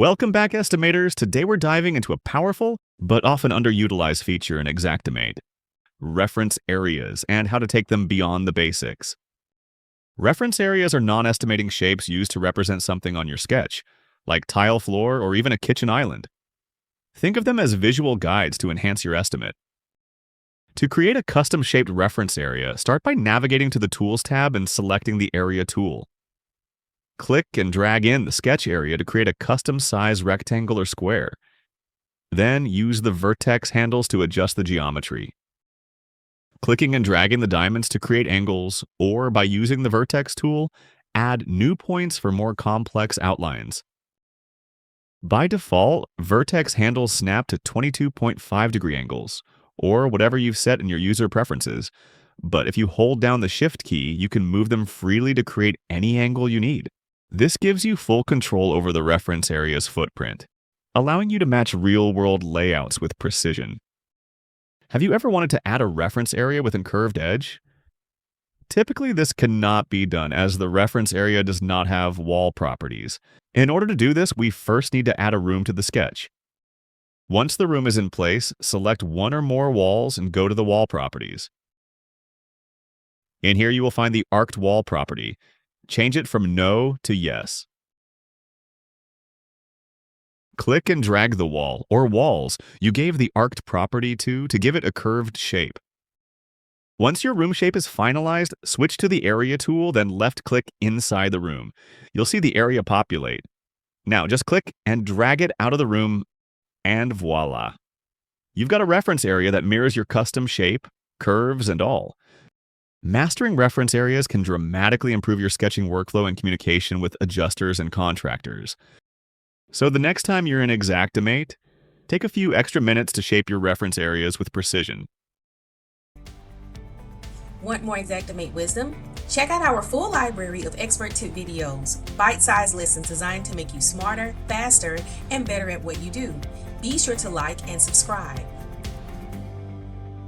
Welcome back, estimators. Today we're diving into a powerful but often underutilized feature in Xactimate: reference areas and how to take them beyond the basics. Reference areas are non-estimating shapes used to represent something on your sketch, like tile floor or even a kitchen island. Think of them as visual guides to enhance your estimate. To create a custom-shaped reference area, start by navigating to the Tools tab and selecting the Area tool. Click and drag in the sketch area to create a custom-size rectangle or square. Then use the Vertex handles to adjust the geometry. Clicking and dragging the diamonds to create angles, or by using the Vertex tool, add new points for more complex outlines. By default, Vertex handles snap to 22.5-degree angles, or whatever you've set in your user preferences. But if you hold down the Shift key, you can move them freely to create any angle you need. This gives you full control over the reference area's footprint, allowing you to match real-world layouts with precision. Have you ever wanted to add a reference area with a curved edge? Typically, this cannot be done as the reference area does not have wall properties. In order to do this, we first need to add a room to the sketch. Once the room is in place, select one or more walls and go to the wall properties. In here, you will find the arced wall property. Change it from no to yes. Click and drag the wall, or walls, you gave the arced property to give it a curved shape. Once your room shape is finalized, switch to the Area tool, then left-click inside the room. You'll see the area populate. Now just click and drag it out of the room, and voila! You've got a reference area that mirrors your custom shape, curves, and all. Mastering reference areas can dramatically improve your sketching workflow and communication with adjusters and contractors. So the next time you're in Xactimate, take a few extra minutes to shape your reference areas with precision. Want more Xactimate wisdom? Check out our full library of expert tip videos, bite-sized lessons designed to make you smarter, faster, and better at what you do. Be sure to like and subscribe.